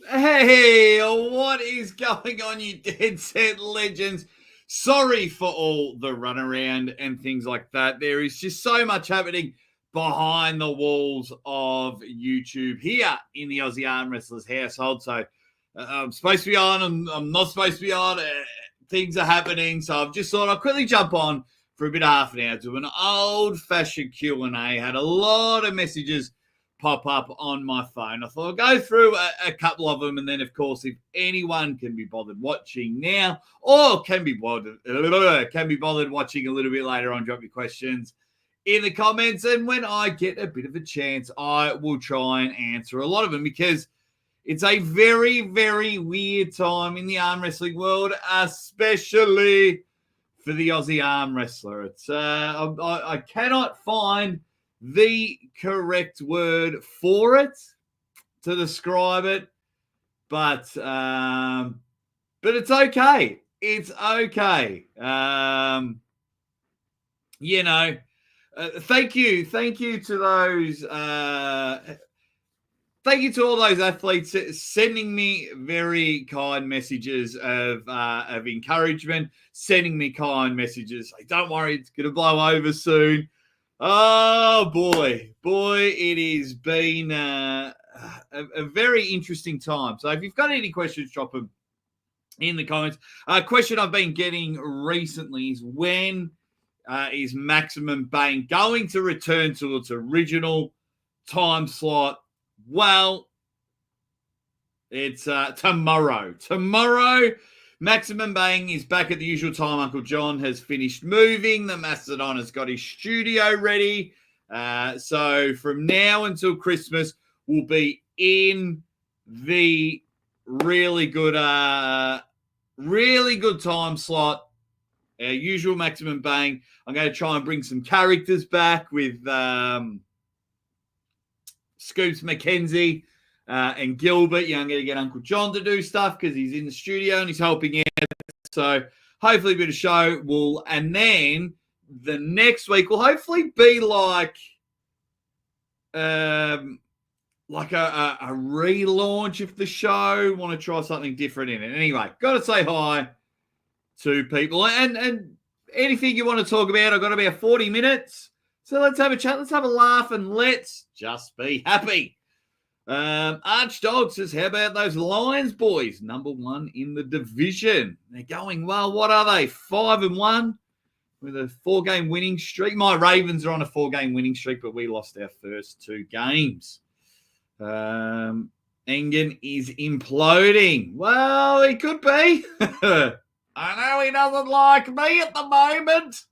Hey, what is going on, you dead set legends? Sorry for all the runaround and things like that. There is just so much happening behind the walls of YouTube here in the Aussie Arm Wrestlers household. So I'm supposed to be on, I'm not supposed to be on. Things are happening, so I've just thought I'll quickly jump on for a bit of half an hour to an old-fashioned Q&A. Had a lot of messages pop up on my phone. I thought I'll go through a couple of them, and then, of course, if anyone can be bothered watching now or can be bothered watching a little bit later on, drop your questions in the comments, and when I get a bit of a chance, I will try and answer a lot of them because it's a very, very weird time in the arm wrestling world, especially for the Aussie arm wrestler. It's I cannot find the correct word for it to describe it, but it's okay. It's okay. Thank you to those. Thank you to all those athletes sending me very kind messages of encouragement, sending me kind messages like, don't worry, it's going to blow over soon. Oh, boy, it has been a very interesting time. So if you've got any questions, drop them in the comments. A question I've been getting recently is when is Maximum Bang going to return to its original time slot? Well, it's tomorrow. Tomorrow, Maximum Bang is back at the usual time. Uncle John has finished moving. The Mastodon has got his studio ready. So from now until Christmas, we'll be in the really good time slot. Usual Maximum Bang. I'm going to try and bring some characters back with Scoops McKenzie and Gilbert. I'm going to get Uncle John to do stuff because he's in the studio and he's helping out. So hopefully a bit of show and then the next week will hopefully be like a relaunch of the show. Want to try something different in it. Anyway, got to say hi to people and anything you want to talk about. I've got about 40 minutes. So let's have a chat. Let's have a laugh and let's just be happy. Archdog says, how about those Lions boys? Number one in the division. They're going well. What are they? 5-1 with a 4-game winning streak. My Ravens are on a 4-game winning streak, but we lost our first 2 games. Engen is imploding. Well, he could be. I know he doesn't like me at the moment.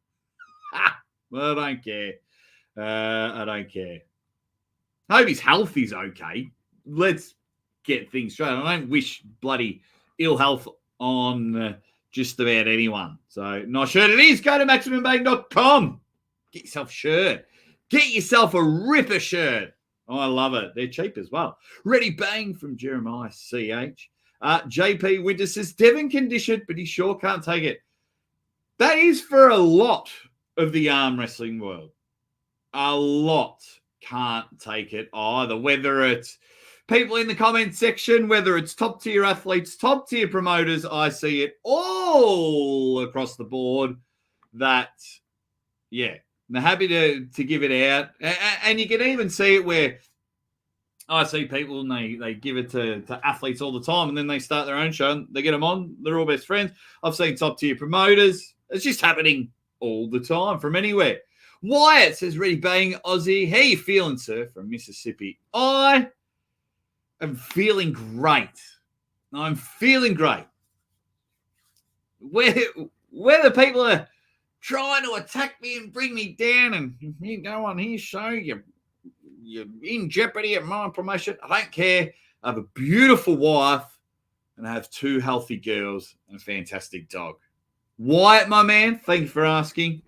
Well, I don't care. I don't care. I hope his health is okay. Let's get things straight. I don't wish bloody ill health on just about anyone. So, nice shirt it is. Go to MaximumBang.com. Get yourself a shirt. Get yourself a ripper shirt. Oh, I love it. They're cheap as well. Ready Bang from Jeremiah CH. JP Winter says, Devin can dish it, but he sure can't take it. That is for a lot of the arm wrestling world. A lot can't take it either, whether it's people in the comment section, whether it's top tier athletes, top tier promoters. I see it all across the board that, yeah, they're happy to give it out. And you can even see it where I see people and they give it to athletes all the time, and then they start their own show and they get them on. They're all best friends. I've seen top tier promoters. It's just happening all the time from anywhere. Wyatt says, Ready Bang Aussie. How you feeling, sir, from Mississippi? I am feeling great. I'm feeling great. Where the people are trying to attack me and bring me down and you go on his show, you're in jeopardy at my promotion. I don't care. I have a beautiful wife and I have 2 healthy girls and a fantastic dog. Wyatt, my man, thank you for asking.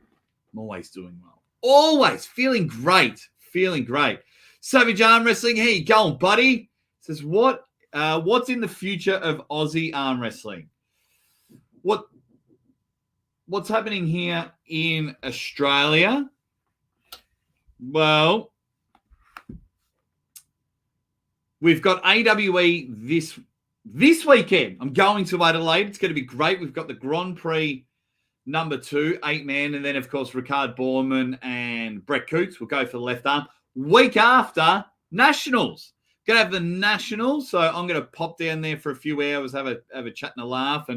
I'm always doing well. Always feeling great. Savage Arm Wrestling, how you going, buddy? Says, what's in the future of Aussie arm wrestling? What's happening here in Australia? Well, We've got AWE this weekend. I'm going to Adelaide. It's going to be great. We've got the Grand Prix number 2, 8-man, and then, of course, Ricard Borman and Brett Coots will go for the left arm. Week after, Nationals. Going to have the Nationals, so I'm going to pop down there for a few hours, have a chat and a laugh,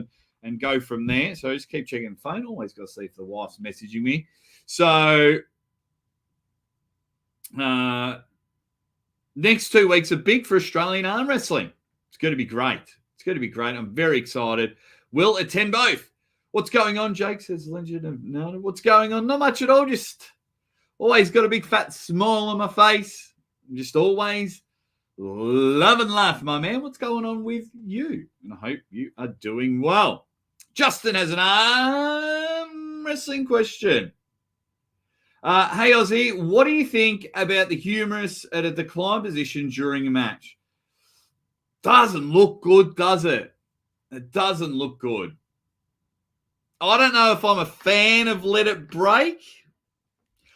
and go from there. So just keep checking the phone. Always got to see if the wife's messaging me. So next 2 weeks are big for Australian arm wrestling. It's going to be great. It's going to be great. I'm very excited. We'll attend both. What's going on, Jake? Says Legend of Nana. What's going on? Not much at all. Just always got a big fat smile on my face. Just always love and laugh, my man. What's going on with you? And I hope you are doing well. Justin has an arm wrestling question. Hey, Aussie, what do you think about the Humorous at a decline position during a match? Doesn't look good, does it? It doesn't look good. I don't know if I'm a fan of Let It Break.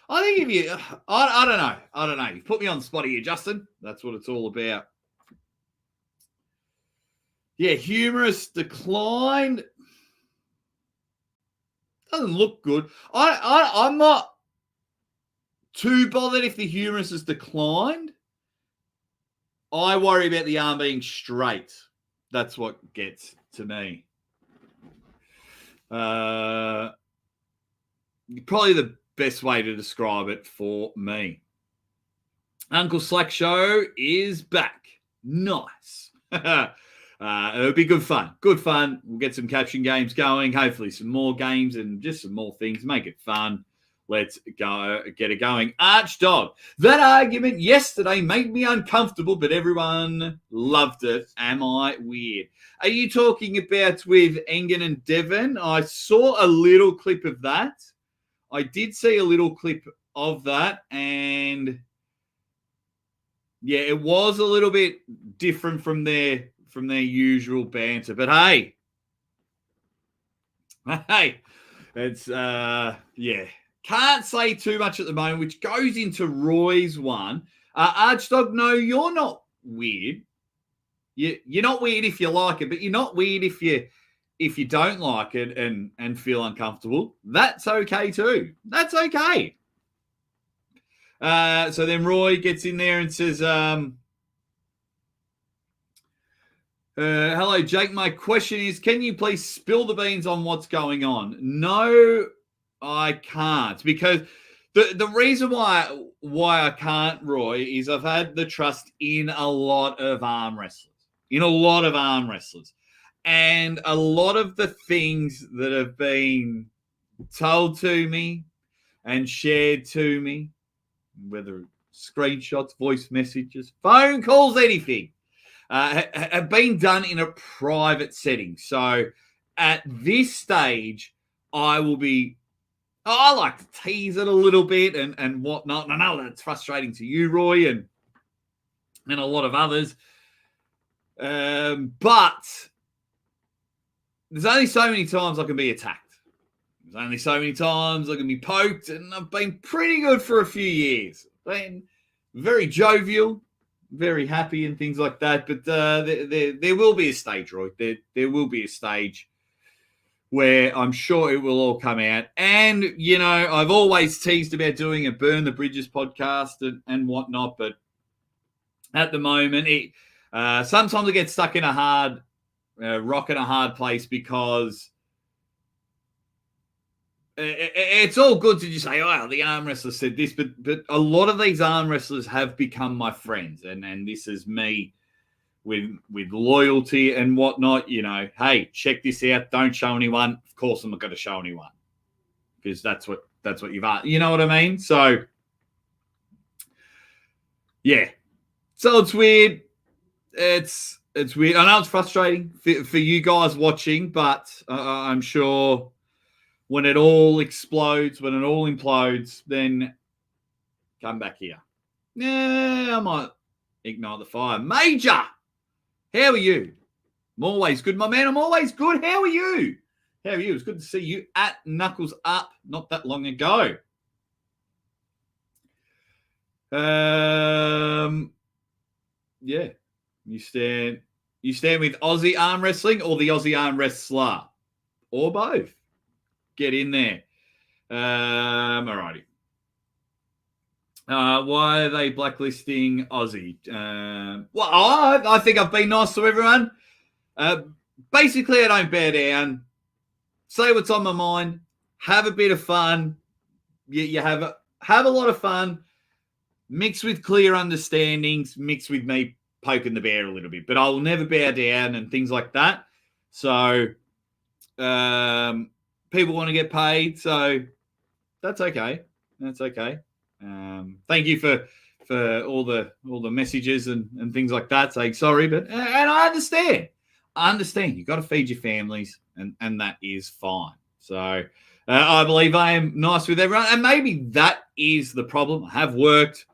I think if you, I don't know. You put me on the spot here, Justin. That's what it's all about. Yeah, Humorous declined. Doesn't look good. I'm not too bothered if the Humorous has declined. I worry about the arm being straight. That's what gets to me. Probably the best way to describe it for me. Uncle Slack Show is back. Nice. It'll be good fun. Good fun. We'll get some caption games going. Hopefully some more games and just some more things. Make it fun. Let's go get it going. Archdog. That argument yesterday made me uncomfortable, but everyone loved it. Am I weird? Are you talking about with Engen and Devon? I saw a little clip of that. I did see a little clip of that, and yeah, it was a little bit different from their usual banter. But hey, it's yeah. Can't say too much at the moment, which goes into Roy's one. Archdog, no, you're not weird. You're not weird if you like it, but you're not weird if you don't like it and feel uncomfortable. That's okay too. That's okay. So then Roy gets in there and says, hello, Jake. My question is, can you please spill the beans on what's going on? No, I can't, because the reason why I can't, Roy, is I've had the trust in a lot of arm wrestlers. And a lot of the things that have been told to me and shared to me, whether screenshots, voice messages, phone calls, anything, have been done in a private setting. So at this stage, I like to tease it a little bit and whatnot. And I know that's frustrating to you, Roy, and a lot of others. But there's only so many times I can be attacked. There's only so many times I can be poked, and I've been pretty good for a few years. Been very jovial, very happy and things like that. But there will be a stage, Roy. There will be a stage where I'm sure it will all come out. And, you know, I've always teased about doing a Burn the Bridges podcast and whatnot, but at the moment, sometimes I get stuck in a hard rock in a hard place, because it's all good to just say, oh, the arm wrestler said this, but a lot of these arm wrestlers have become my friends, and this is me with loyalty and whatnot. You know, hey, check this out. Don't show anyone. Of course, I'm not going to show anyone, because that's what you've asked. You know what I mean? So, yeah. So it's weird. It's weird. I know it's frustrating for you guys watching, but I'm sure when it all explodes, when it all implodes, then come back here. Yeah, I might ignite the fire. Major, how are you? I'm always good, my man. I'm always good. How are you? How are you? It's good to see you at Knuckles Up not that long ago. Yeah. You stand with Aussie arm wrestling or the Aussie arm wrestler, or both. Get in there. Alrighty. Why are they blacklisting Aussie? Well, I think I've been nice to everyone. Basically, I don't bear down. Say what's on my mind. Have a bit of fun. You have a lot of fun. Mixed with clear understandings. Mixed with me poking the bear a little bit. But I will never bow down and things like that. So people want to get paid. So that's okay. That's okay. Thank you for all the messages and things like that saying sorry, but and I understand. You've got to feed your families, and that is fine. So I believe I am nice with everyone, and maybe that is the problem. I have worked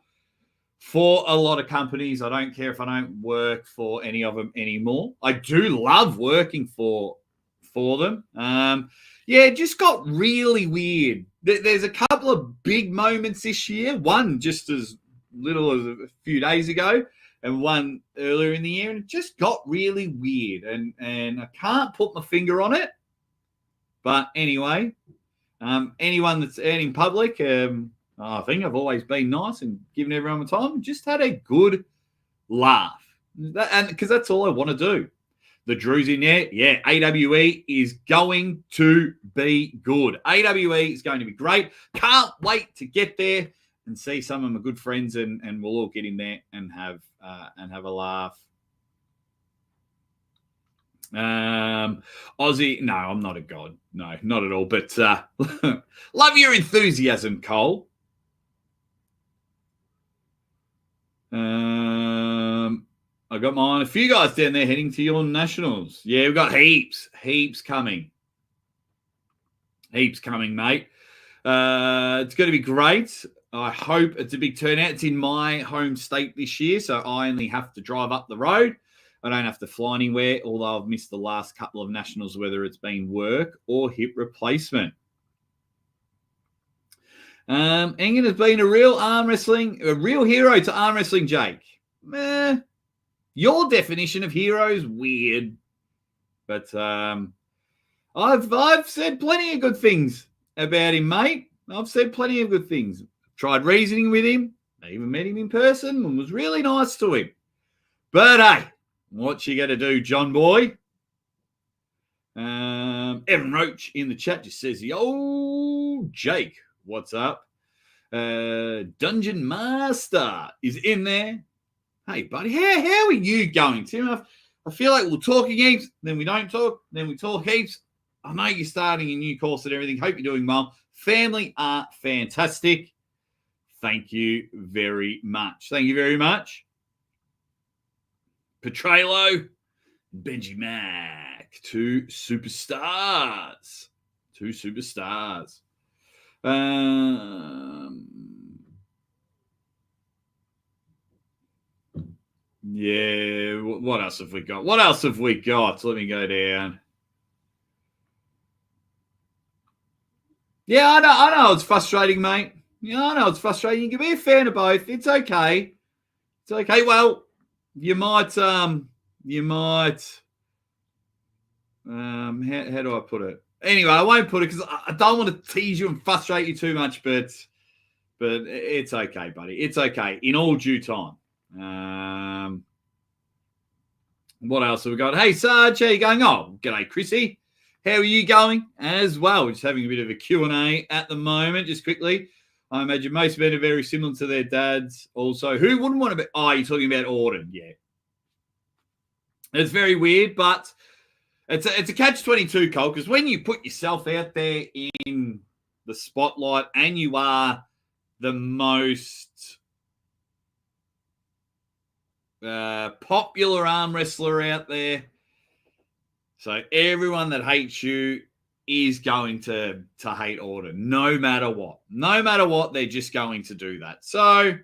for a lot of companies. I don't care if I don't work for any of them anymore. I do love working for them. Yeah, it just got really weird. There's a couple of big moments this year. One just as little as a few days ago, and one earlier in the year, and it just got really weird. And I can't put my finger on it. But anyway, anyone that's out in public, I think I've always been nice and given everyone my time. Just had a good laugh, and because that's all I want to do. The Drew's in there. Yeah, AWE is going to be good. AWE is going to be great. Can't wait to get there and see some of my good friends, and we'll all get in there and have a laugh. Aussie, no, I'm not a god. No, not at all. But love your enthusiasm, Cole. I got mine. A few guys down there heading to your nationals. Yeah, we've got heaps coming. Heaps coming, mate. It's going to be great. I hope it's a big turnout. It's in my home state this year, so I only have to drive up the road. I don't have to fly anywhere, although I've missed the last couple of nationals, whether it's been work or hip replacement. Engen has been a real hero to arm wrestling, Jake. Your definition of hero is weird, but I've said plenty of good things about him, mate. I've said plenty of good things. Tried reasoning with him. I even met him in person and was really nice to him. But hey, what you got to do, John boy? Evan Roach in the chat just says, "Yo, Jake, what's up?" Dungeon Master is in there. Hey, buddy, how are you going, Tim? I feel like we're talking heaps, then we don't talk, then we talk heaps. I know you're starting a new course and everything. Hope you're doing well. Family are fantastic. Thank you very much. Thank you very much. Petralo, Benji Mac, two superstars. Yeah, what else have we got? Let me go down. Yeah, I know it's frustrating, mate. Yeah, I know it's frustrating. You can be a fan of both. It's okay. Well, you might how do I put it? Anyway, I won't put it because I don't want to tease you and frustrate you too much, but it's okay, buddy. It's okay. In all due time. What else have we got? Hey, Sarge, how you going? Oh, g'day, Chrissy. How are you going as well? We're just having a bit of a Q&A at the moment, just quickly. I imagine most men are very similar to their dads also. Who wouldn't want to be? Oh, you're talking about Auden. Yeah. It's very weird, but it's a catch-22, Cole, because when you put yourself out there in the spotlight and you are the most popular arm wrestler out there, so everyone that hates you is going to hate Auden, no matter what. No matter what, they're just going to do that. So,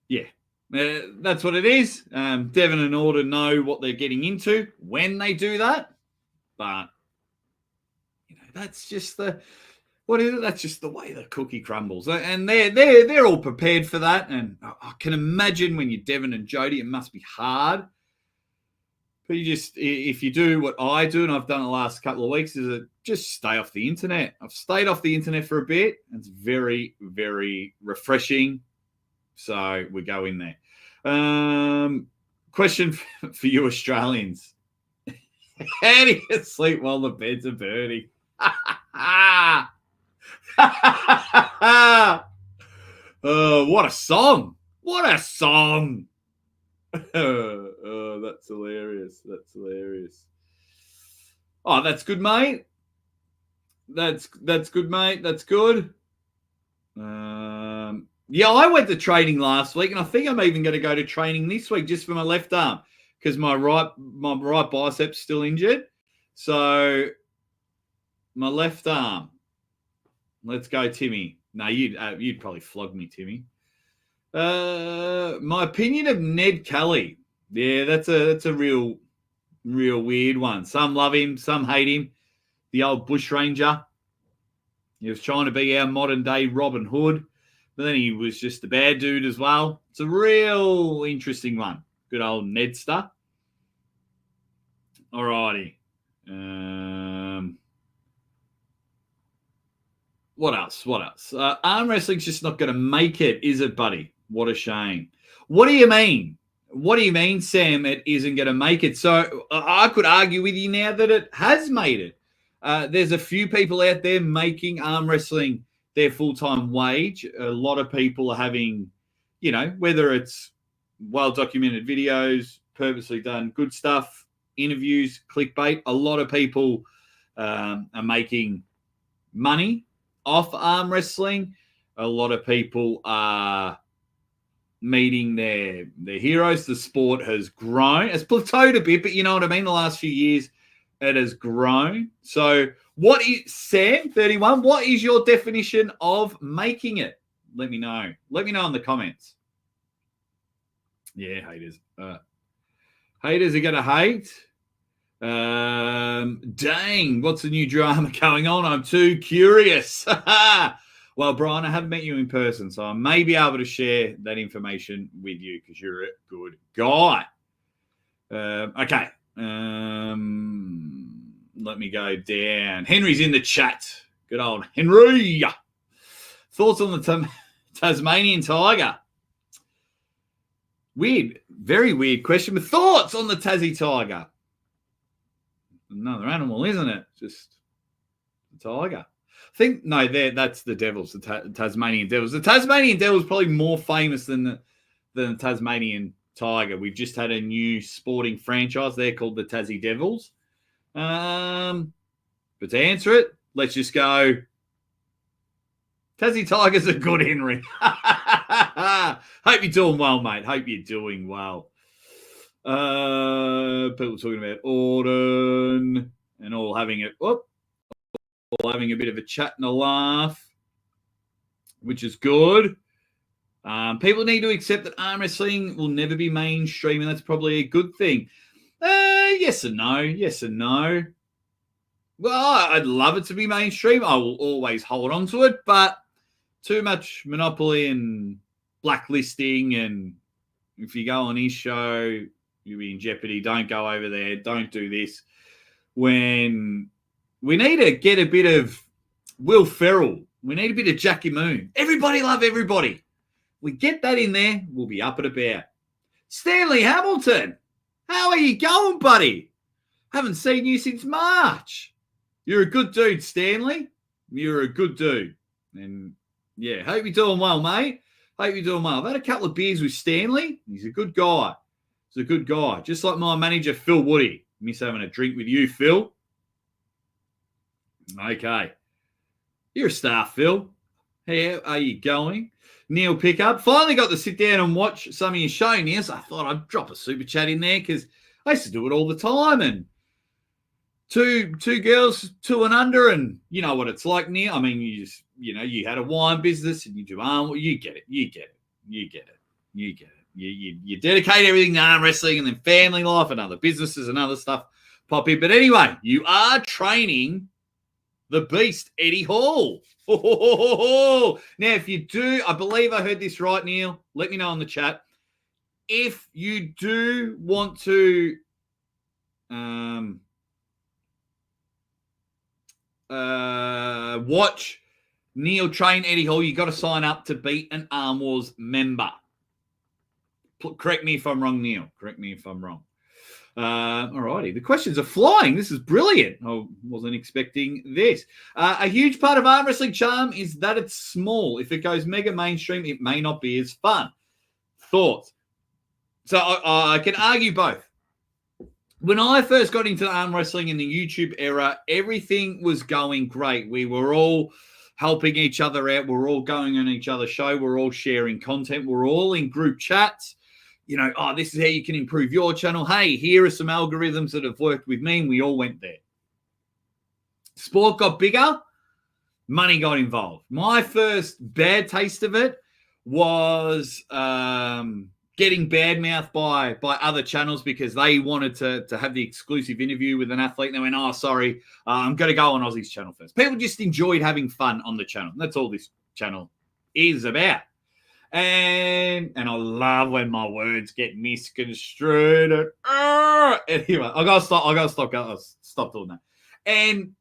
yeah, that's what it is. Devin and Auden know what they're getting into when they do that. But, that's just What is it? That's just the way the cookie crumbles. And they're all prepared for that. And I can imagine when you're Devon and Jody, it must be hard. But if you do what I do, and I've done it the last couple of weeks, is just stay off the internet. I've stayed off the internet for a bit. It's very, very refreshing. So we go in there. Question for you Australians. How do you sleep while the beds are burning? What a song. What a song. Oh, that's hilarious. That's hilarious. Oh, that's good, mate. That's good, mate. That's good. Yeah, I went to training last week, and I think I'm even going to go to training this week just for my left arm because my right bicep's still injured. So my left arm. Let's go, Timmy. No, you'd probably flog me, Timmy. My opinion of Ned Kelly. Yeah, that's a real weird one. Some love him, some hate him. The old bushranger. He was trying to be our modern day Robin Hood, but then he was just a bad dude as well. It's a real interesting one. Good old Nedster. All righty. What else? Arm wrestling's just not going to make it, is it, buddy? What a shame. What do you mean? What do you mean, Sam, it isn't going to make it? So I could argue with you now that it has made it. There's a few people out there making arm wrestling their full-time wage. A lot of people are having, whether it's well-documented videos, purposely done good stuff, interviews, clickbait. A lot of people are making money off arm wrestling. A lot of people are meeting their heroes. The sport has grown. It's plateaued a bit, but you know what I mean? The last few years, it has grown. So what is, Sam, 31, what is your definition of making it? Let me know. Let me know in the comments. Yeah, haters. Haters are going to hate. Dang, what's the new drama going on? I'm too curious. Well, Brian, I haven't met you in person, so I may be able to share that information with you because you're a good guy. Okay. Let me go down. Henry's in the chat. Good old Henry. Thoughts on the Tasmanian tiger? Weird, very weird question. But thoughts on the Tassie tiger? Another animal, isn't it? Just the tiger. I think, no, that's the Devils, the Tasmanian Devils. The Tasmanian Devils is probably more famous than the Tasmanian Tiger. We've just had a new sporting franchise there called the Tassie Devils. But to answer it, let's just go, Tassie Tigers are good, Henry. Hope you're doing well, mate. Hope you're doing well. People talking about Auden and all having a bit of a chat and a laugh, which is good. People need to accept that arm wrestling will never be mainstream, and that's probably a good thing. Yes and no. Yes and no. Well, I'd love it to be mainstream. I will always hold on to it, but too much monopoly and blacklisting, and if you go on his show, you'll be in jeopardy. Don't go over there. Don't do this. When we need to get a bit of Will Ferrell. We need a bit of Jackie Moon. Everybody love everybody. We get that in there, we'll be up and about. Stanley Hamilton, how are you going, buddy? Haven't seen you since March. You're a good dude, Stanley. You're a good dude. And, yeah, hope you're doing well, mate. Hope you're doing well. I've had a couple of beers with Stanley. He's a good guy. He's a good guy. Just like my manager, Phil Woody. Miss having a drink with you, Phil. Okay. You're a star, Phil. How are you going? Neil Pickup. Finally got to sit down and watch some of your show, Neil. So I thought I'd drop a super chat in there because I used to do it all the time. And two girls, 2 and under, and you know what it's like, Neil. I mean, you had a wine business and you do arm. You get it. You dedicate everything to arm wrestling, and then family life and other businesses and other stuff pop in. But anyway, you are training the Beast, Eddie Hall. Now, if you do, I believe I heard this right, Neil. Let me know in the chat. If you do want to watch Neil train Eddie Hall, you got to sign up to be an Arm Wars member. Correct me if I'm wrong, Neil. Correct me if I'm wrong. All righty. The questions are flying. This is brilliant. I wasn't expecting this. A huge part of arm wrestling charm is that it's small. If it goes mega mainstream, it may not be as fun. Thoughts? So I can argue both. When I first got into arm wrestling in the YouTube era, everything was going great. We were all helping each other out. We're all going on each other's show. We're all sharing content. We're all in group chats. You know, oh, this is how you can improve your channel. Hey, here are some algorithms that have worked with me, and we all went there. Sport got bigger. Money got involved. My first bad taste of it was getting badmouthed by other channels because they wanted to have the exclusive interview with an athlete. And they went, oh, sorry, I'm going to go on Aussie's channel first. People just enjoyed having fun on the channel. That's all this channel is about. And I love when my words get misconstrued. Anyway, I gotta stop doing that. And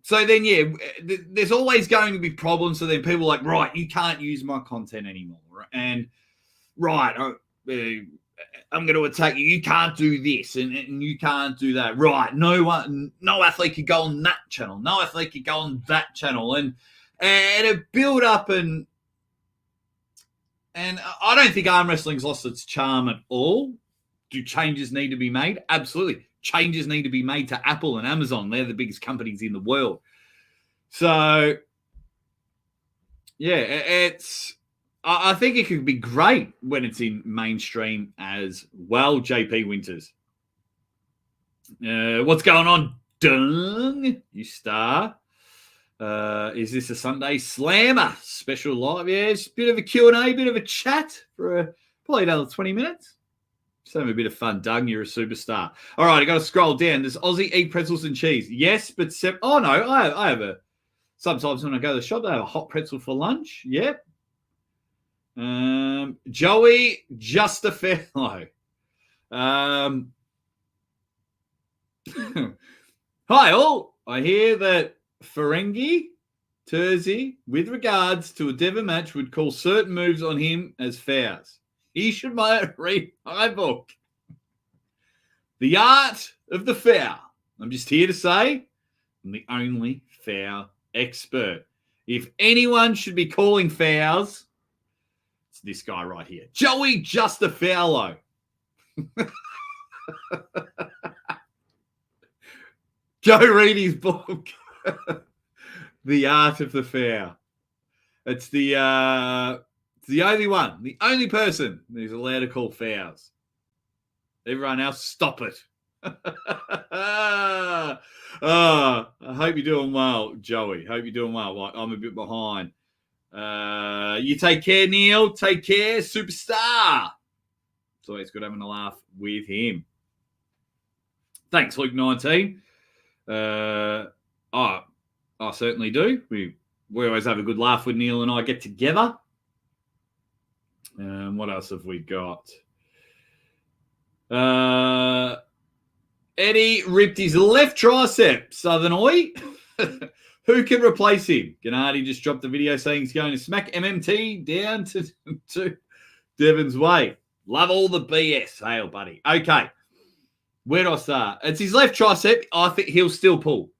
so then, yeah, there's always going to be problems. So then people are like, right, you can't use my content anymore. And right, I'm going to attack you. You can't do this and you can't do that. Right, no athlete could go on that channel. No athlete could go on that channel. And it built up and I don't think arm wrestling's lost its charm at all. Do changes need to be made? Absolutely. Changes need to be made to Apple and Amazon. They're the biggest companies in the world. So, yeah, I think it could be great when it's in mainstream as well, JP Winters. What's going on, Dung? You star. Is this a Sunday Slammer special live? Yeah, it's a bit of a Q&A, bit of a chat for probably another 20 minutes. Just having a bit of fun, Doug. You're a superstar. All right, I got to scroll down. Does Aussie eat pretzels and cheese? Yes, but oh no, I have a. Sometimes when I go to the shop, I have a hot pretzel for lunch. Yep. Joey Justafello. Hi all. I hear that Ferengi Terzi, with regards to a Devon match, would call certain moves on him as fouls. He should read my book, The Art of the Foul. I'm just here to say I'm the only foul expert. If anyone should be calling fouls, it's this guy right here, Joey Justafello. Go read his book. The Art of the Foul. It's the only one, the only person who's allowed to call fouls. Everyone else, stop it. I hope you're doing well, Joey. Hope you're doing well. Like, I'm a bit behind. You take care, Neil. Take care, superstar. It's always good having a laugh with him. Thanks, Luke 19. I certainly do. We always have a good laugh when Neil and I get together. What else have we got? Eddie ripped his left tricep, Southern Oi. Who can replace him? Gennady just dropped the video saying he's going to smack MMT down to Devon's way. Love all the BS. Hail, buddy. Okay. Where do I start? It's his left tricep. I think he'll still pull.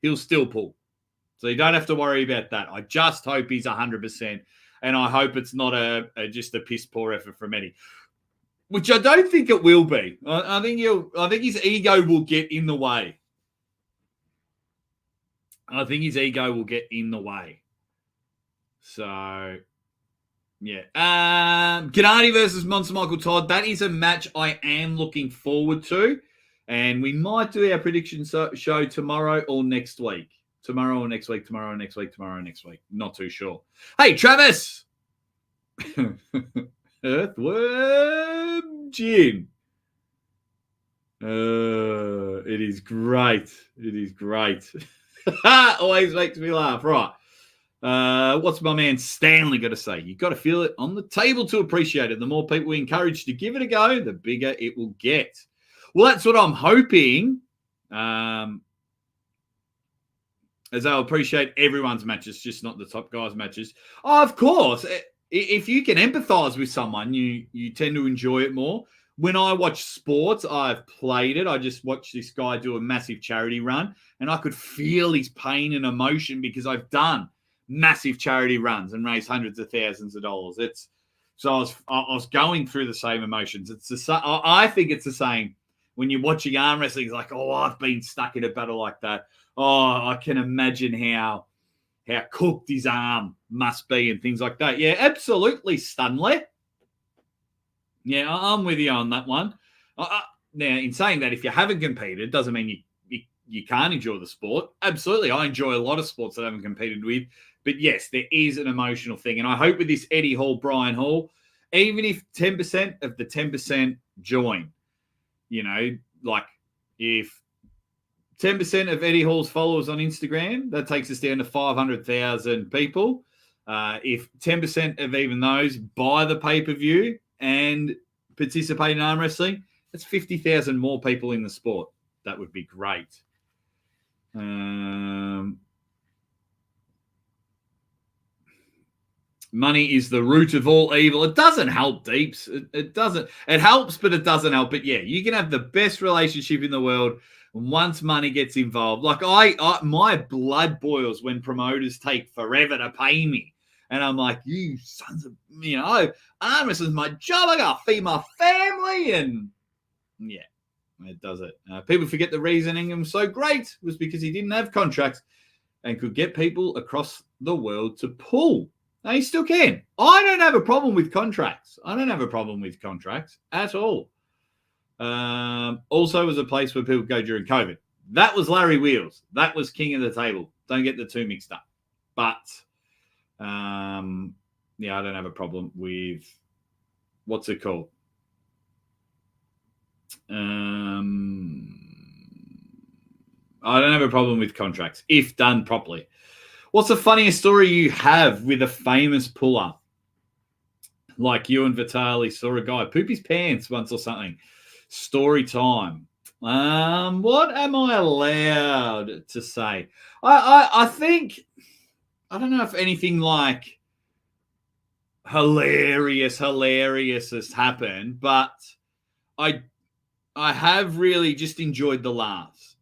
So you don't have to worry about that. I just hope he's 100%. And I hope it's not just a piss poor effort from Eddie. Which I don't think it will be. I think his ego will get in the way. So, yeah. Gennady versus Monster Michael Todd. That is a match I am looking forward to. And we might do our prediction show tomorrow or next week. Tomorrow or next week. Not too sure. Hey, Travis! Earthworm Gin. It is great. Always makes me laugh. Right. What's my man Stanley got to say? You got to feel it on the table to appreciate it. The more people we encourage to give it a go, the bigger it will get. Well, that's what I'm hoping. As I'll appreciate everyone's matches, just not the top guys' matches. Oh, of course. If you can empathize with someone, you tend to enjoy it more. When I watch sports, I've played it. I just watched this guy do a massive charity run, and I could feel his pain and emotion because I've done massive charity runs and raised hundreds of thousands of dollars. I was going through the same emotions. I think it's the same when you're watching arm wrestling. It's like, oh, I've been stuck in a battle like that. Oh, I can imagine how cooked his arm must be and things like that. Yeah, absolutely, Stanley. Yeah, I'm with you on that one. Now, in saying that, if you haven't competed, it doesn't mean you can't enjoy the sport. Absolutely, I enjoy a lot of sports that I haven't competed with. But yes, there is an emotional thing. And I hope with this Eddie Hall, Brian Hall, even if 10% of the 10% join, like if 10% of Eddie Hall's followers on Instagram, that takes us down to 500,000 people. If 10% of even those buy the pay-per-view and participate in arm wrestling, that's 50,000 more people in the sport. That would be great. Money is the root of all evil. It doesn't help, Deeps. It doesn't. It helps, but it doesn't help. But yeah, you can have the best relationship in the world once money gets involved. Like my blood boils when promoters take forever to pay me. And I'm like, you sons of, arm wrestling is my job. I got to feed my family. And yeah, it does it. People forget the reason Ingham was so great was because he didn't have contracts and could get people across the world to pull. Now, he still can. I don't have a problem with contracts. I don't have a problem with contracts at all. Also was a place where people go during COVID. That was Larry Wheels. That was King of the Table. Don't get the two mixed up. But, I don't have a problem with, what's it called? I don't have a problem with contracts if done properly. What's the funniest story you have with a famous puller? Like you and Vitaly saw a guy poop his pants once or something. Story time. What am I allowed to say? I think, I don't know if anything like hilarious has happened, but I have really just enjoyed the laughs.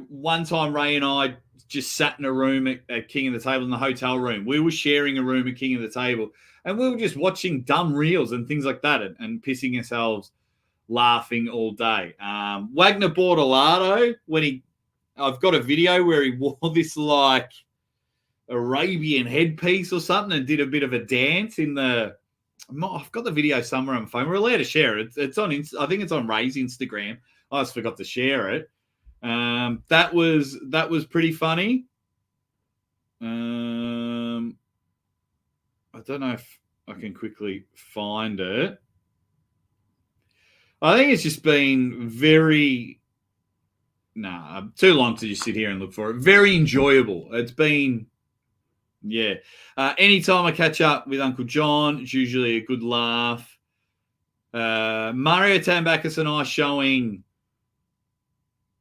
One time Ray and I just sat in a room at King of the Table in the hotel room. We were sharing a room at King of the Table, and we were just watching dumb reels and things like that and pissing ourselves laughing all day. Wagner Bortolado, I've got a video where he wore this like Arabian headpiece or something and did a bit of a dance in the. I've got the video somewhere on my phone. We're allowed to share it. It's on. I think it's on Ray's Instagram. I just forgot to share it. That was pretty funny. I don't know if I can quickly find it. I think it's just been too long to just sit here and look for it. Very enjoyable. It's been, yeah. Anytime I catch up with Uncle John, it's usually a good laugh. Mario Tambakis and I showing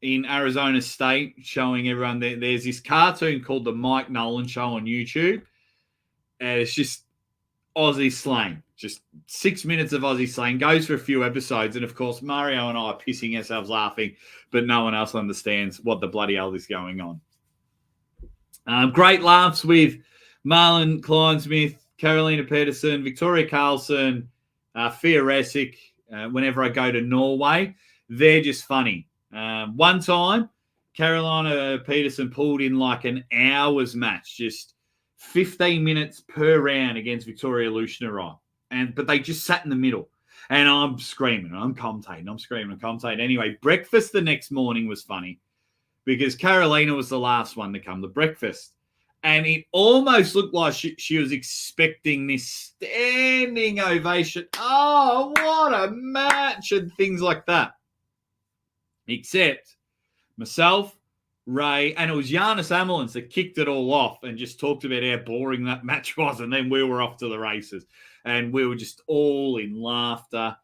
in Arizona State, showing everyone there's this cartoon called the Mike Nolan Show on YouTube. And it's just Aussie slang. Just 6 minutes of Aussie slang. Goes for a few episodes. And, of course, Mario and I are pissing ourselves laughing, but no one else understands what the bloody hell is going on. Great laughs with Marlon Kleinsmith, Carolina Pedersen, Victoria Carlson, Fia Resic. Whenever I go to Norway, they're just funny. One time, Carolina Pedersen pulled in like an hour's match, just 15 minutes per round against Victoria Lushnarai. But they just sat in the middle. And I'm screaming. I'm commentating. Anyway, breakfast the next morning was funny because Carolina was the last one to come to breakfast. And it almost looked like she was expecting this standing ovation. Oh, what a match and things like that. Except Myself, Ray, and it was Giannis Amelins that kicked it all off and just talked about how boring that match was. And then we were off to the races. And we were just all in laughter.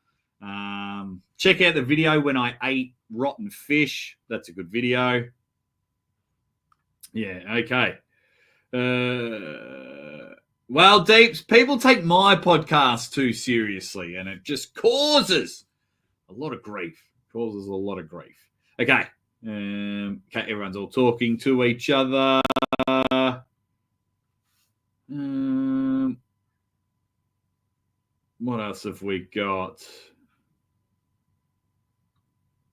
Check out the video when I ate rotten fish. That's a good video. Yeah, okay. Well, Deeps, people take my podcast too seriously, and it just causes a lot of grief. Causes a lot of grief. Okay. Okay, everyone's all talking to each other. What else have we got?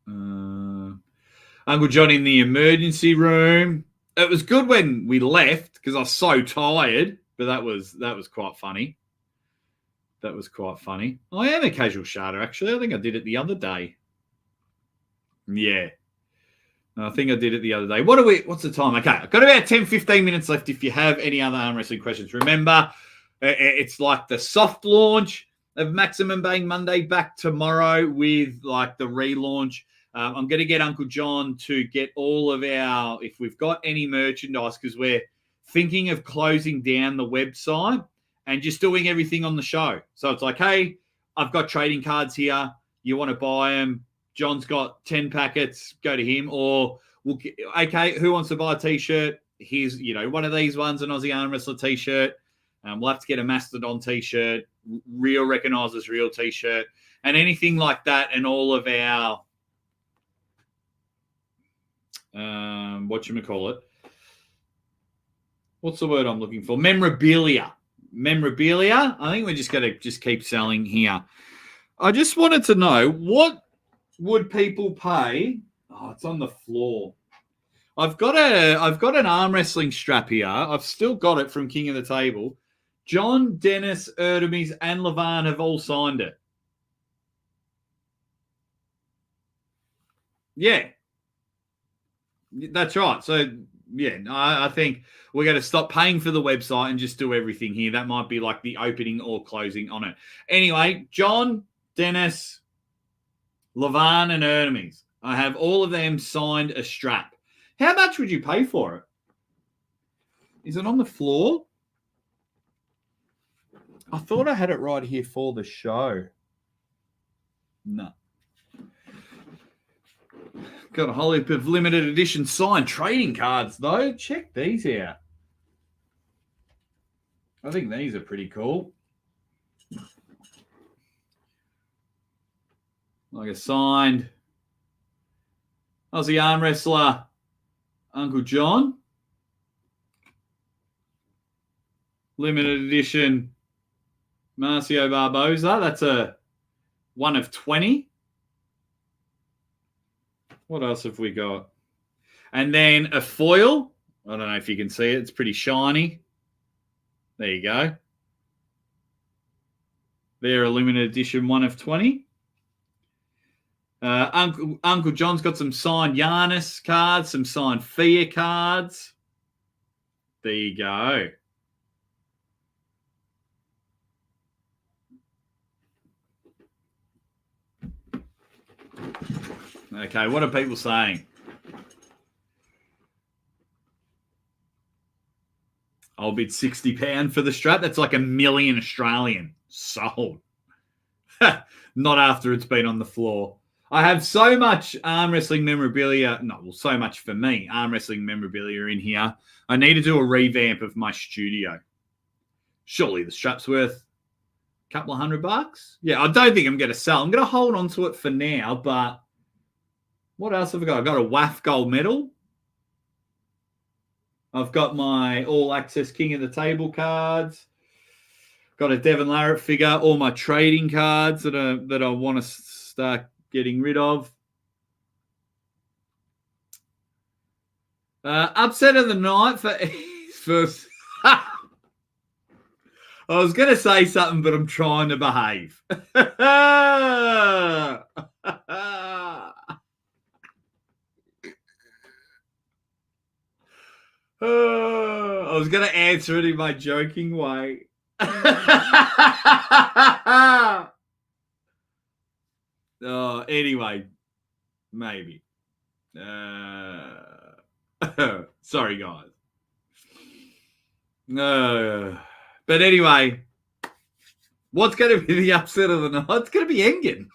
Uncle John in the emergency room. It was good when we left because I was so tired, but that was quite funny. That was quite funny. I am a casual shatter, actually. I think I did it the other day. Yeah. I think I did it the other day. What's the time? Okay, I've got about 10, 15 minutes left if you have any other arm wrestling questions. Remember, it's like the soft launch of Maximum Bang Monday back tomorrow with like the relaunch. I'm going to get Uncle John to get all of our, if we've got any merchandise, because we're thinking of closing down the website and just doing everything on the show. So it's like, hey, I've got trading cards here. You want to buy them? John's got 10 packets. Go to him. Or, okay, who wants to buy a T-shirt? Here's, one of these ones, an Aussie Arm Wrestler T-shirt. We'll have to get a Mastodon T-shirt, real recognizes real T-shirt, and anything like that, and all of our whatchamacallit. What's the word I'm looking for? Memorabilia. I think we're just going to keep selling here. I just wanted to know, what would people pay? Oh, it's on the floor. I've got an arm wrestling strap here. I've still got it from King of the Table. John, Dennis, Erdemes, and Levan have all signed it. Yeah. That's right. So, yeah, I think we're going to stop paying for the website and just do everything here. That might be like the opening or closing on it. Anyway, John, Dennis, Levan, and Erdemes. I have all of them signed a strap. How much would you pay for it? Is it on the floor? I thought I had it right here for the show. No. Got a whole heap of limited edition signed trading cards, though. Check these out. I think these are pretty cool. Like a signed Aussie Arm Wrestler Uncle John. Limited edition Marcio Barboza. That's a 1 of 20. What else have we got? And then a foil. I don't know if you can see it. It's pretty shiny. There you go. They're a limited edition 1 of 20. Uncle John's got some signed Giannis cards, some signed Fia cards. There you go. Okay, what are people saying? I'll bid £60 for the strap. That's like $1 million Australian. Sold. Not after it's been on the floor. I have so much arm wrestling memorabilia. So much for me. Arm wrestling memorabilia in here. I need to do a revamp of my studio. Surely the strap's worth a couple of $100. Yeah, I don't think I'm going to sell. I'm going to hold on to it for now, but what else have I got? I've got a WAF gold medal. I've got my All Access King of the Table cards. Got a Devon Larratt figure. All my trading cards that I want to start getting rid of. Upset of the night for first. I was going to say something, but I'm trying to behave. I was going to answer it in my joking way. Anyway, maybe. Sorry, guys. But anyway, what's going to be the upset of the night? It's going to be Engen.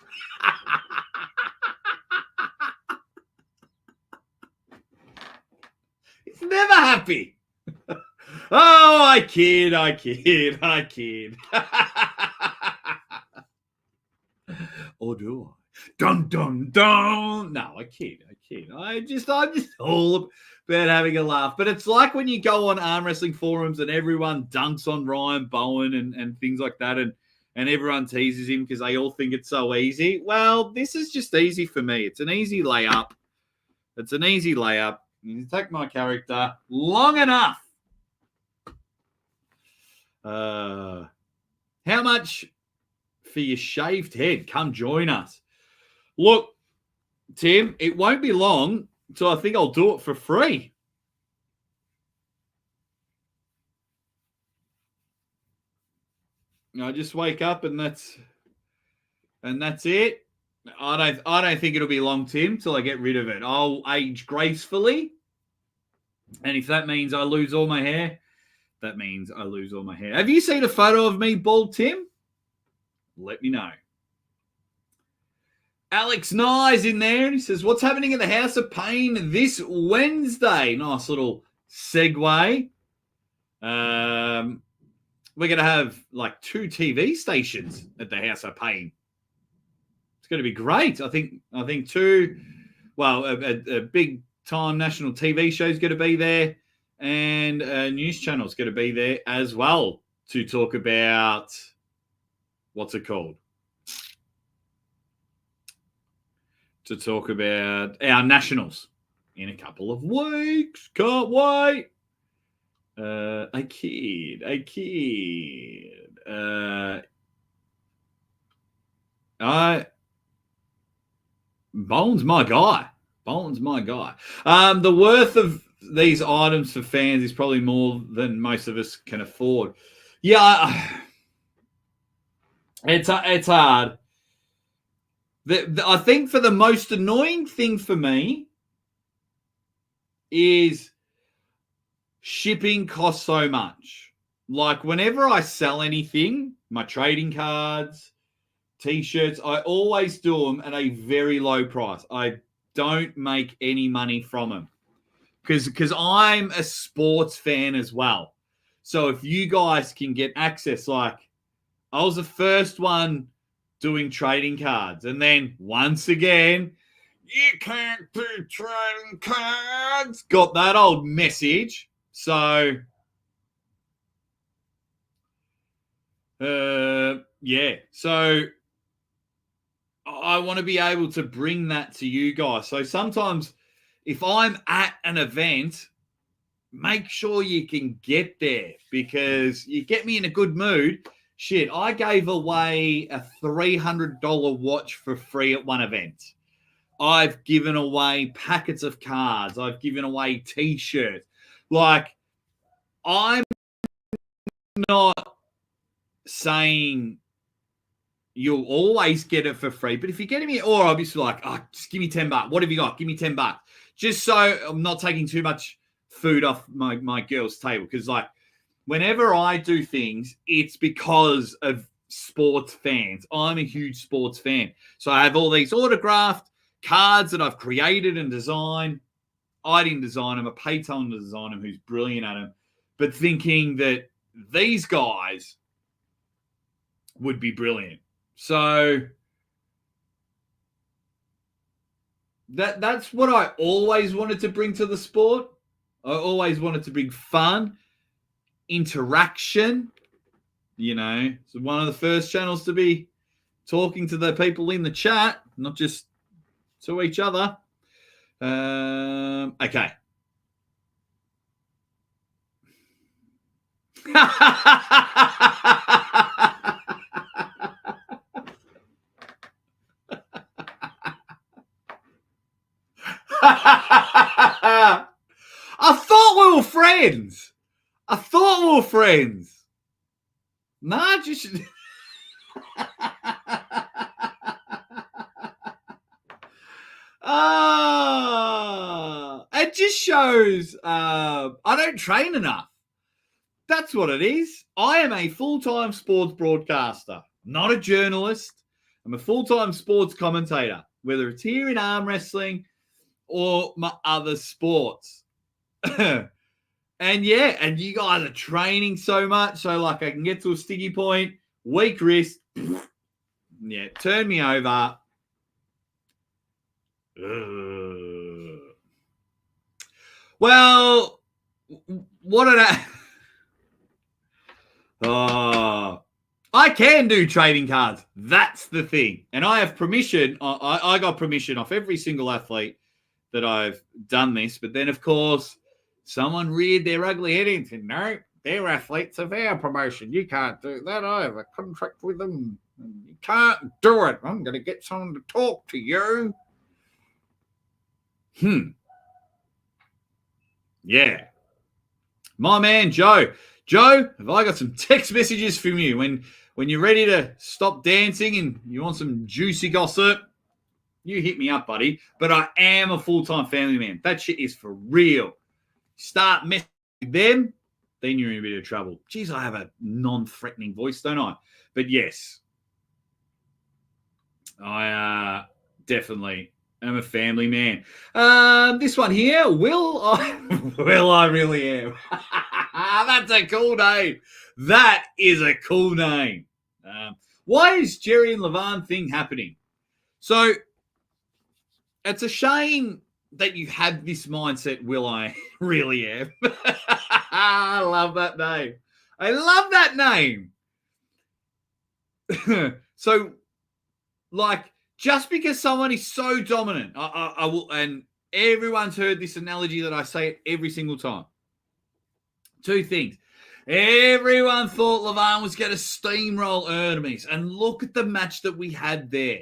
He's never happy. Oh, I kid. Or do I? Dun, dun, dun. No, I kid. I'm just all about having a laugh. But it's like when you go on arm wrestling forums and everyone dunks on Ryan Bowen and things like that, and everyone teases him because they all think it's so easy. Well, this is just easy for me. It's an easy layup. You take my character long enough. How much for your shaved head? Come join us. Look, Tim, it won't be long, so I think I'll do it for free. I just wake up and that's it. I don't think it'll be long, Tim, till I get rid of it. I'll age gracefully. And if that means I lose all my hair, that means I lose all my hair. Have you seen a photo of me bald, Tim? Let me know. Alex Nye's in there, and he says, what's happening in the House of Pain this Wednesday? Nice little segue. We're going to have like 2 TV stations at the House of Pain. It's going to be great. I think 2, well, a big time national TV show is going to be there, and a news channel is going to be there as well to talk about, what's it called? To talk about our nationals in a couple of weeks. Can't wait. I kid. Bowen's my guy. The worth of these items for fans is probably more than most of us can afford. Yeah, it's hard. I think for the most annoying thing for me is shipping costs so much. Like whenever I sell anything, my trading cards, T-shirts, I always do them at a very low price. I don't make any money from them because I'm a sports fan as well. So if you guys can get access, like I was the first one doing trading cards. And then once again, you can't do trading cards. Got that old message. So, yeah. So I want to be able to bring that to you guys. So sometimes if I'm at an event, make sure you can get there because you get me in a good mood. Shit, I gave away a $300 watch for free at one event. I've given away packets of cards. I've given away T-shirts. Like, I'm not saying you'll always get it for free, but if you're getting me, or I'll be like, oh, just give me $10. What have you got? Give me $10. Just so I'm not taking too much food off my girl's table. Because, like, whenever I do things, it's because of sports fans. I'm a huge sports fan. So I have all these autographed cards that I've created and designed. I didn't design them. I paid someone to design them who's brilliant at them. But thinking that these guys would be brilliant. So that's what I always wanted to bring to the sport. I always wanted to bring fun, interaction, so one of the first channels to be talking to the people in the chat, not just to each other. Okay. I thought we were friends. Nah, just... It just shows I don't train enough. That's what it is. I am a full-time sports broadcaster, not a journalist. I'm a full-time sports commentator, whether it's here in arm wrestling or my other sports. And you guys are training so much, so like I can get to a sticky point, weak wrist, turn me over. Well, what did I can do trading cards. That's the thing. And I have permission. I got permission off every single athlete that I've done this. But then, of course, someone reared their ugly head and said, no, they're athletes of our promotion. You can't do that. I have a contract with them. You can't do it. I'm going to get someone to talk to you. Yeah. My man, Joe. Joe, have I got some text messages from you when you're ready to stop dancing and you want some juicy gossip? You hit me up, buddy. But I am a full-time family man. That shit is for real. Start messing with them, then you're in a bit of trouble. Geez, I have a non-threatening voice, don't I? But yes, I definitely am a family man. This one here, Will I really am. That's a cool name. That is a cool name. Why is Jerry and Levan thing happening? So it's a shame that you have this mindset, Will I really am. I love that name. I love that name. So, like, just because someone is so dominant, I will, and everyone's heard this analogy that I say it every single time. Two things. Everyone thought Levan was going to steamroll Erdemes, and look at the match that we had there.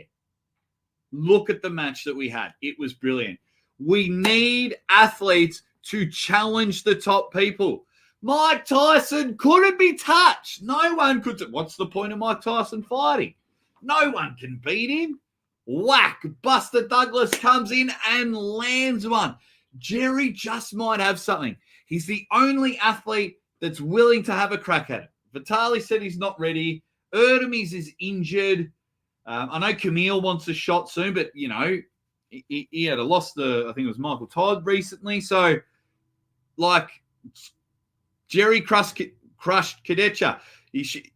Look at the match that we had. It was brilliant. We need athletes to challenge the top people. Mike Tyson couldn't be touched. No one could. What's the point of Mike Tyson fighting? No one can beat him. Whack. Buster Douglas comes in and lands one. Jerry just might have something. He's the only athlete that's willing to have a crack at it. Vitali said he's not ready. Erdemes is injured. I know Camille wants a shot soon, but, you know, he had a loss to, I think it was Michael Todd recently. So, like, Jerry crushed Kadecha.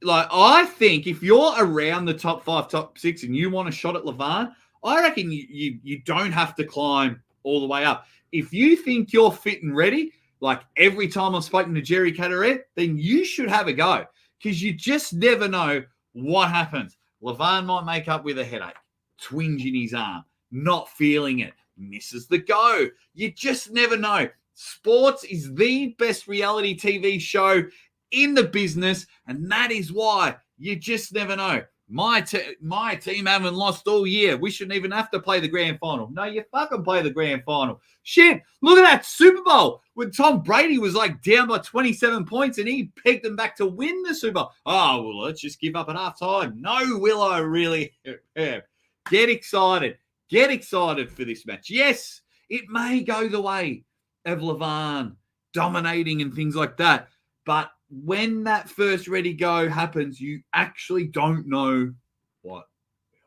I think if you're around the top 5, top 6, and you want a shot at Levan, I reckon you don't have to climb all the way up. If you think you're fit and ready, like every time I've spoken to Jerry Cadaret, then you should have a go, because you just never know what happens. Levan might make up with a headache, twinge in his arm, not feeling it, misses the go. You just never know. Sports is the best reality TV show in the business, and that is why you just never know. My team haven't lost all year. We shouldn't even have to play the grand final. No, you fucking play the grand final. Shit, look at that Super Bowl when Tom Brady was like down by 27 points and he pegged them back to win the Super Bowl. Oh, well, let's just give up at halftime. No, will I really? Get excited. Get excited for this match. Yes, it may go the way of Levan dominating and things like that, but when that first ready go happens, you actually don't know what will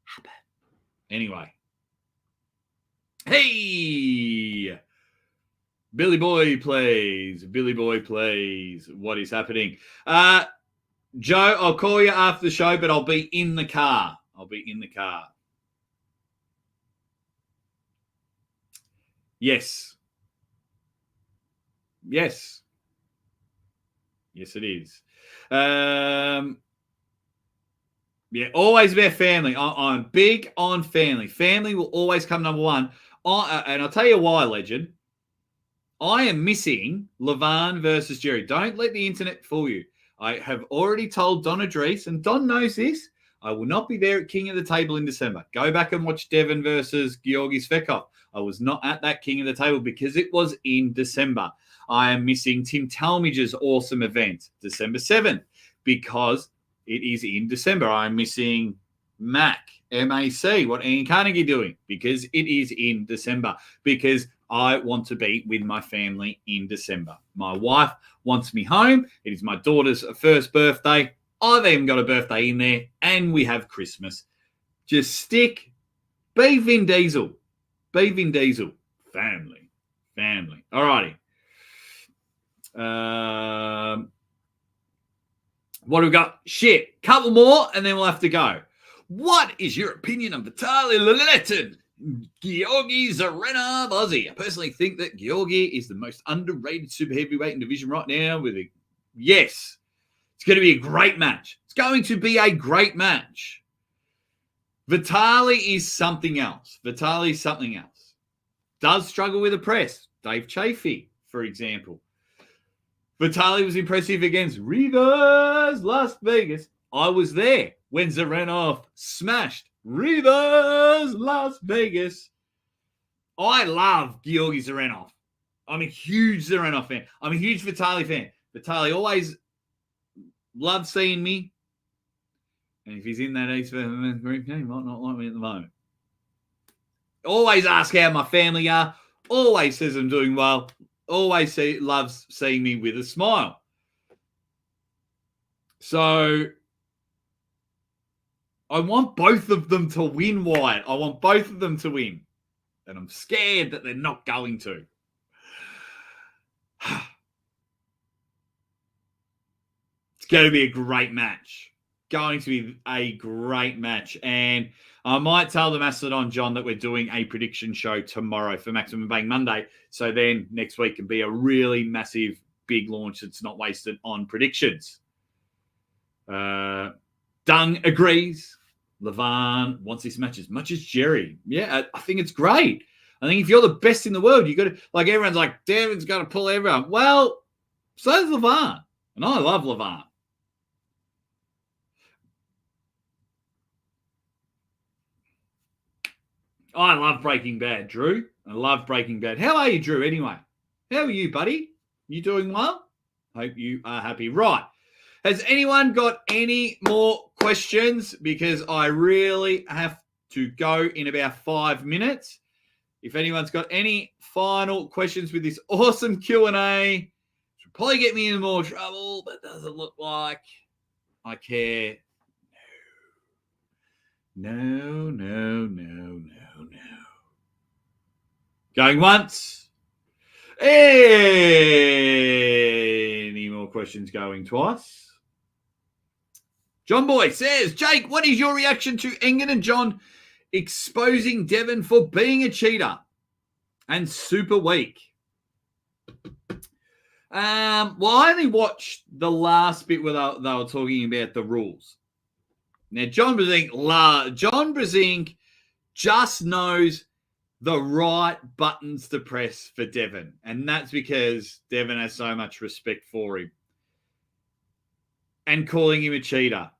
happen. Anyway. Hey! Billy Boy plays. Billy Boy plays. What is happening? Joe, I'll call you after the show, but I'll be in the car. Yes. Yes, it is. Always about family. I'm big on family. Family will always come number one. And I'll tell you why, legend. I am missing Levan versus Jerry. Don't let the internet fool you. I have already told Don Adrice, and Don knows this, I will not be there at King of the Table in December. Go back and watch Devon versus Georgi Svekov. I was not at that King of the Table because it was in December. I am missing Tim Talmadge's awesome event, December 7th, because it is in December. I'm missing MAC, M-A-C. What Ian Carnegie doing? Because it is in December. Because I want to be with my family in December. My wife wants me home. It is my daughter's first birthday. I've even got a birthday in there. And we have Christmas. Just be Vin Diesel. Be Vin Diesel. Family. All righty. What have we got? Shit. Couple more and then we'll have to go. What is your opinion on Vitaly Levan, Georgi Zarenov, Aussie? I personally think that Georgi is the most underrated super heavyweight in division right now. Yes, it's going to be a great match. It's going to be a great match. Vitaly is something else. Does struggle with the press. Dave Chafee, for example. Vitaly was impressive against Rivas Las Vegas. I was there when Zarenov smashed Rivas Las Vegas. I love Georgi Zarenov. I'm a huge Zarenov fan. I'm a huge Vitaly fan. Vitaly always loves seeing me. And if he's in that East Vermont group, he might not like me at the moment. Always ask how my family are. Always says I'm doing well. Always loves seeing me with a smile. So I want both of them to win, Wyatt. I want both of them to win. And I'm scared that they're not going to. It's going to be a great match. Going to be a great match. And I might tell the Mastodon John that we're doing a prediction show tomorrow for Maximum Bang Monday. So then next week can be a really massive, big launch that's not wasted on predictions. Dung agrees. Levan wants this match as much as Jerry. Yeah, I think it's great. I think if you're the best in the world, you got to, like, everyone's like, Devin's got to pull everyone. Well, so does Levan. And I love Levan. I love Breaking Bad, Drew. I love Breaking Bad. How are you, Drew, anyway? How are you, buddy? You doing well? Hope you are happy. Right. Has anyone got any more questions? Because I really have to go in about 5 minutes. If anyone's got any final questions with this awesome Q&A, should probably get me in more trouble, but doesn't look like I care. No. Going once. Any more questions going twice? John Boy says, Jake, what is your reaction to Engen and John exposing Devon for being a cheater and super weak? Well, I only watched the last bit where they were talking about the rules. Now, John Brasink just knows the right buttons to press for Devon, and that's because Devon has so much respect for him. And calling him a cheater.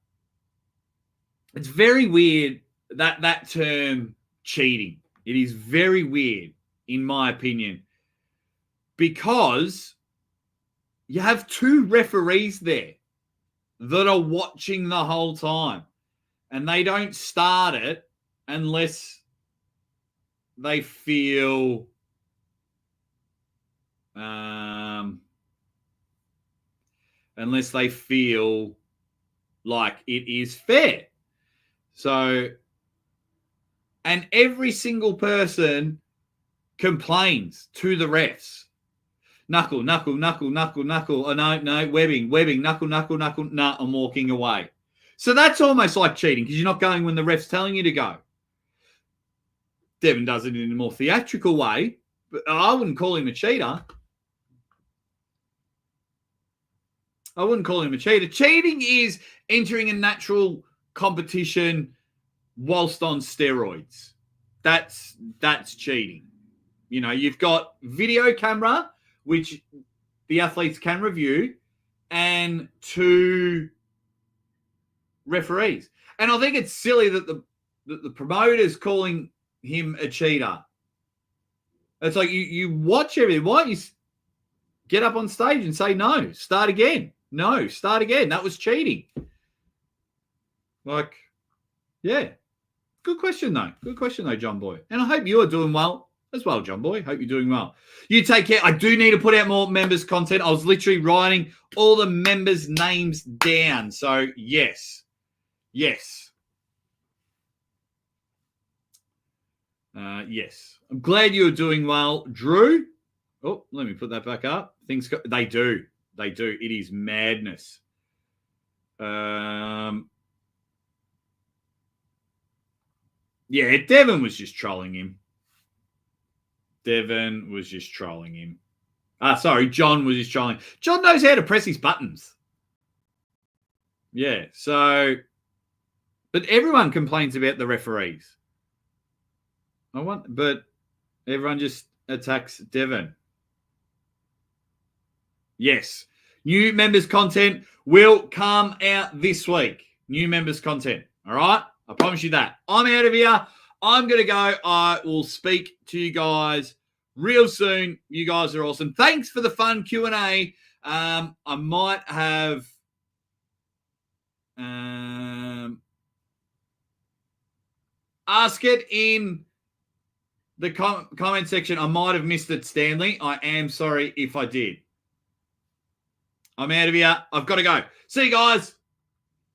It's very weird, that term cheating. It is very weird, in my opinion, because you have two referees there that are watching the whole time, and they don't start it unless they feel like it is fair. So, and every single person complains to the refs. Knuckle. Oh, no, webbing, knuckle. Nah, I'm walking away. So that's almost like cheating because you're not going when the ref's telling you to go. Devon does it in a more theatrical way, but I wouldn't call him a cheater. Cheating is entering a natural competition whilst on steroids. That's cheating. You know, you've got video camera, which the athletes can review, and two referees. And I think it's silly that the promoter's calling him a cheater. It's like you watch everything. Why don't you get up on stage and say, no, start again. No, start again. That was cheating. Like, Yeah. Good question, though, John Boy. And I hope you are doing well as well, John Boy. Hope you're doing well. You take care. I do need to put out more members content. I was literally writing all the members' names down. So, yes. Yes. Yes. I'm glad you're doing well, Drew. Oh, let me put that back up. They do. It is madness. Yeah, Devon was just trolling him. John was just trolling. John knows how to press his buttons. Yeah, so... But everyone complains about the referees. But everyone just attacks Devon. Yes. New members content will come out this week. New members content. All right? I promise you that. I'm out of here. I'm going to go. I will speak to you guys real soon. You guys are awesome. Thanks for the fun Q&A. I might have... ask it in the comment section. I might have missed it, Stanley. I am sorry if I did. I'm out of here. I've got to go. See you guys.